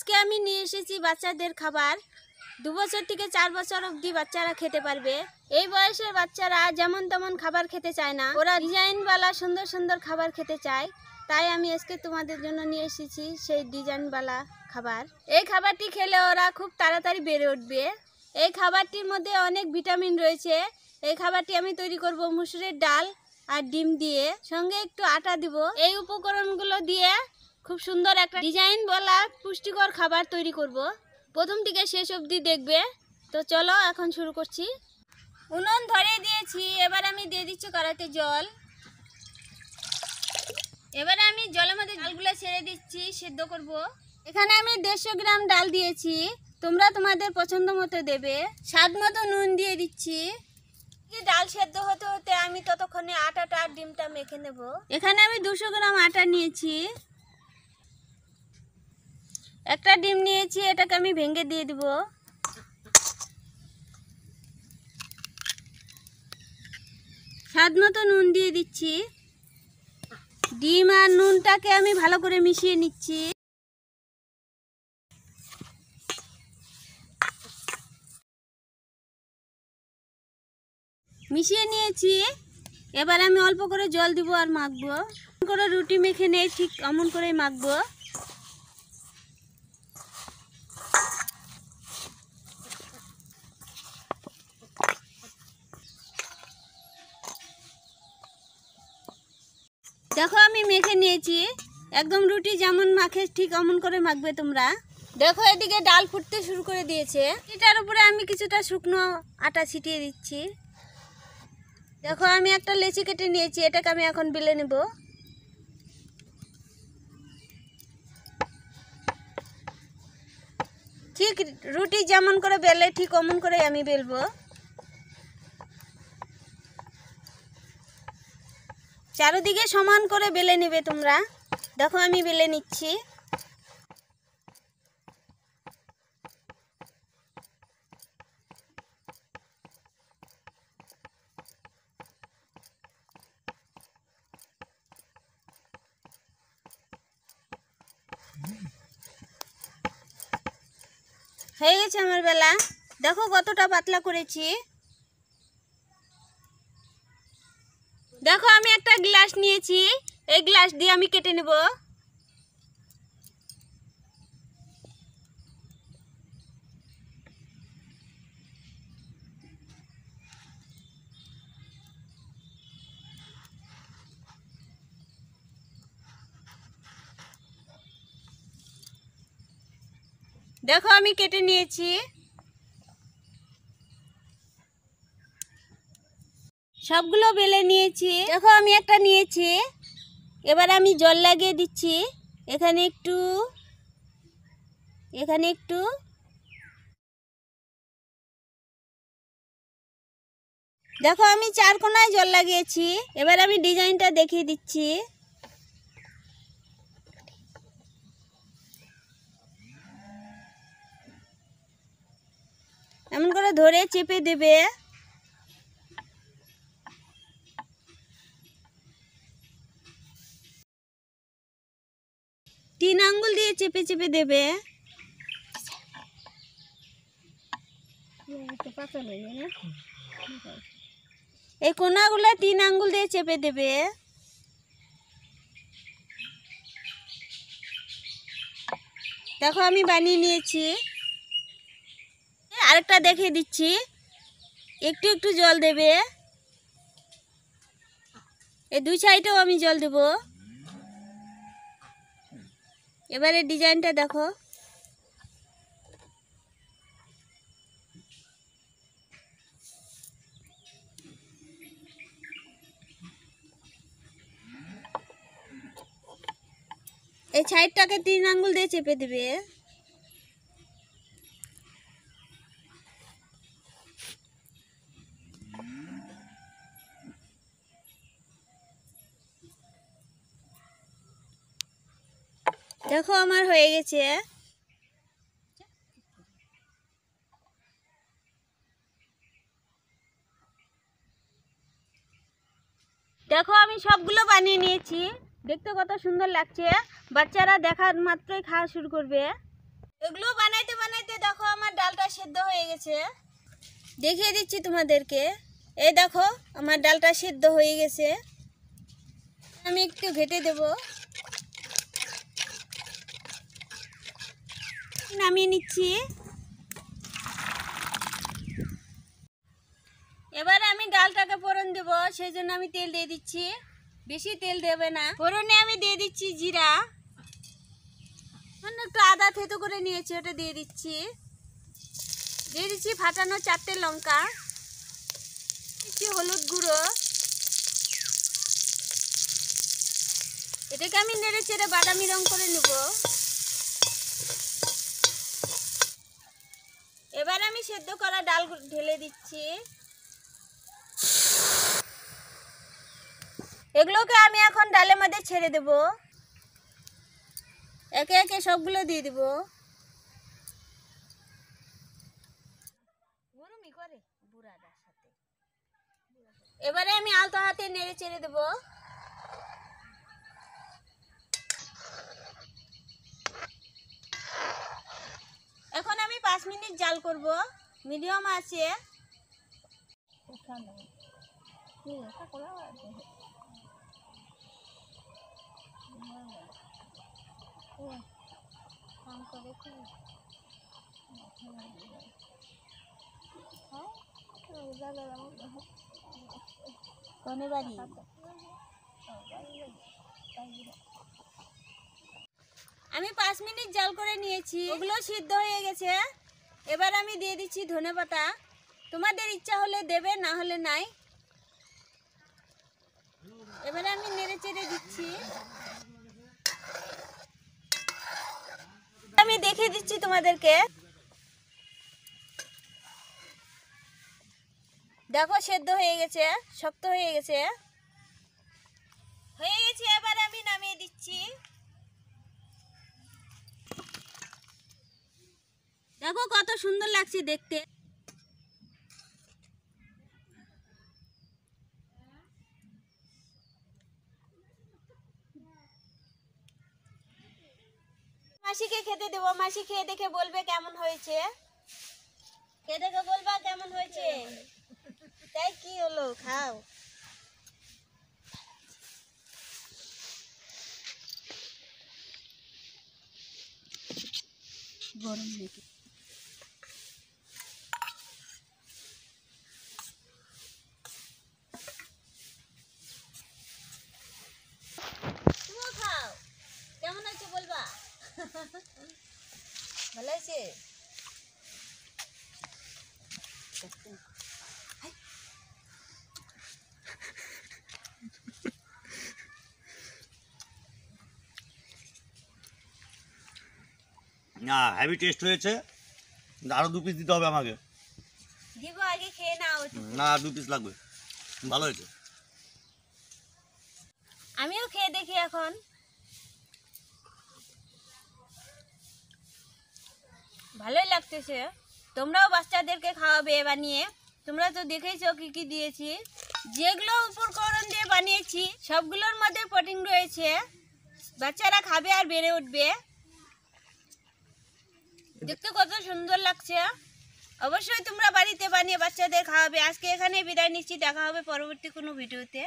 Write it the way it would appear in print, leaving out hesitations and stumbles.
আজকে আমি নিয়ে এসেছি বাচ্চাদের খাবার। 2 বছর থেকে 4 বছর অবধি বাচ্চারা খেতে পারবে। এই বয়সের বাচ্চারা যেমন তেমন খাবার খেতে চায় না, ওরা ডিজাইনওয়ালা সুন্দর সুন্দর খাবার খেতে চায়। তাই আমি আজকে তোমাদের জন্য নিয়ে এসেছি সেই ডিজাইনওয়ালা খাবার। এই খাবারটি খেলে ওরা খুব তাড়াতাড়ি বেড়ে উঠবে। এই খাবারটির মধ্যে অনেক ভিটামিন রয়েছে। এই খাবারটি আমি তৈরি করব মুসুরের ডাল আর ডিম দিয়ে, সঙ্গে একটু আটা দিব। এই উপকরণগুলো দিয়ে খুব সুন্দর একটা ডিজাইনওয়ালা পুষ্টিকর খাবার তৈরি করব। প্রথম থেকে শেষ অবধি দেখবে। তো চলো এখন শুরু করছি। উনুন ধরিয়ে দিয়েছি, এবার আমি দিয়ে দিচ্ছি কড়াইতে জল। এবারে আমি জলের মধ্যে ডালগুলো ছেড়ে দিচ্ছি, সেদ্ধ করব। এখানে আমি 150 গ্রাম ডাল দিয়েছি, তোমরা তোমাদের পছন্দ মতো দেবে। স্বাদ মতো নুন দিয়ে দিচ্ছি। ডাল সেদ্ধ হতে হতে আমি ততক্ষণে আটাটা আর ডিমটা মেখে নেব। এখানে আমি 200 গ্রাম আটা নিয়েছি, একটা ডিম নিয়েছি, এটাকে আমি ভেঙে দিয়ে দিব। স্বাদ মতো নুন দিয়ে দিচ্ছি। ডিম আর নুনটাকে আমি ভালো করে মিশিয়ে নিচ্ছি। মিশিয়ে নিয়েছি, এবার আমি অল্প করে জল দিব আর মাখবো। করে রুটি মেখে নেই, ঠিক এমন করেই মাখবো। দেখো আমি মেখে নিয়েছি, একদম রুটি যেমন মাখে ঠিক এমন করে মাখবে তোমরা। দেখো এদিকে ডাল ফুটতে শুরু করে দিয়েছে। এটার উপরে আমি কিছুটা শুকনো আটা ছিটিয়ে দিচ্ছি। দেখো আমি একটা লেচি কেটে নিয়েছি, এটাকে আমি এখন বেলে নেব। ঠিক রুটি যেমন করে বেলে ঠিক অমন করে আমি বেলবো। চারিদিকে সমান করে বেলে নেবে তোমরা। দেখো আমি বেলে নিচ্ছি। হয়ে গেছে আমার বেলা। দেখো কতটা পাতলা করেছি। দেখো আমি একটা গ্লাস নিয়েছি, এই গ্লাস দিয়ে আমি কেটে নেব। দেখো আমি কেটে নিয়েছি। সবগুলো বেলে নিয়েছি। দেখো আমি একটা নিয়েছি, এবার আমি জল লাগিয়ে দিচ্ছি। এখানে একটু, এখানে একটু। দেখো আমি 4 কোণায় জল লাগিয়েছি। এবার আমি ডিজাইনটা দেখিয়ে দিচ্ছি। এমন করে ধরে চেপে দেবে। 3 আঙ্গুল দিয়ে চেপে চেপে দেবে। এই কোনাগুলো 3 আঙ্গুল দিয়ে চেপে দেবে। দেখো আমি বানিয়ে নিয়েছি। আরেকটা দেখিয়ে দিচ্ছি, একটু একটু জল দেবে। এই 2 সাইডেও আমি জল দেব। এবারে ডিজাইনটা দেখো। এই সাইডটাকে 3 আঙ্গুল দিয়ে চেপে দেবে। দেখো আমার হয়ে গেছে। দেখো আমি সবগুলো বানিয়ে নিয়েছি, দেখতে কত সুন্দর লাগছে। বাচ্চারা দেখার মাত্রই খাওয়া শুরু করবে। এগুলো বানাইতে বানাইতে দেখো আমার ডালটা সেদ্ধ হয়ে গেছে। দেখিয়ে দিচ্ছি তোমাদেরকে। এই দেখো আমার ডালটা সেদ্ধ হয়ে গেছে। আমি একটু ঘেটে দেব। নামিয়ে নিচ্ছি। এবার আমি ডালটাকে ফোড়ন দেব, সেই জন্য আমি তেল দিয়ে দিচ্ছি। বেশি তেল দেবে না। ফোড়নে আমি দিয়ে দিচ্ছি জিরা, একটু আদা থেতো করে নিয়েছি, ওটা দিয়ে দিচ্ছি। দিয়ে দিচ্ছি ফাটানো 4টে লঙ্কা, দিচ্ছি হলুদ গুঁড়ো। এটাকে আমি নেড়ে চেড়ে বাদামি রং করে নেব। এবার আমি সেদ্ধ করা ডাল ঢেলে দিচ্ছি। এগুলোকে আমি এখন ডালের মধ্যে ছেড়ে দেব। একে একে সবগুলো দিয়ে দিব। এবারে আমি আলতো হাতে নেড়ে চেড়ে দেব। এখন আমি 5 মিনিট জাল করব মিডিয়াম আছে। আমি 5 মিনিট জাল করে নিয়েছি, ওগুলো সিদ্ধ হয়ে গেছে। এবার আমি দিয়ে দিচ্ছি ধনেপাতা। তোমাদের ইচ্ছা হলে দেবে, না হলে নাই। এবারে আমি নেড়ে চেড়ে দিচ্ছি। আমি দেখিয়ে দিচ্ছি তোমাদেরকে। দেখো সেদ্ধ হয়ে গেছে, শক্ত হয়ে গেছে। এবার আমি নামিয়ে দিচ্ছি। দেখো কত সুন্দর লাগছে দেখতে। মাসিকে খেতে দেবো, মাসি খেয়ে দেখে বলবে কেমন হয়েছে। খেয়ে দেখে বলবা কেমন হয়েছে। তাই কি হলো, খাও। গরম নাকি? তুমিও খাও, কেমন হয়েছে বলবা। ভালো হয়েছে। না হেভি টেস্ট হয়েছে, আরো 2 পিস দিতে হবে আমাকে। দিব, আগে খেয়ে নাও। না 2 পিস লাগবে, ভালো হয়েছে। আমিও খেয়ে দেখি এখন। ভালোই লাগতেছে। তোমরাও বাচ্চাদেরকে খাওয়াবে বানিয়ে। তোমরা তো দেখেছো কি কি দিয়েছি। যেগুলো উপকরণ দিয়ে বানিয়েছি সবগুলোর মধ্যে প্রোটিন রয়েছে। বাচ্চারা খাবে আর বেড়ে উঠবে। দেখতে কত সুন্দর লাগছে। অবশ্যই তোমরা বাড়িতে বানিয়ে বাচ্চাদের খাওয়াবে। আজকে এখানে বিদায় নিচ্ছি, দেখা হবে পরবর্তী কোনো ভিডিওতে।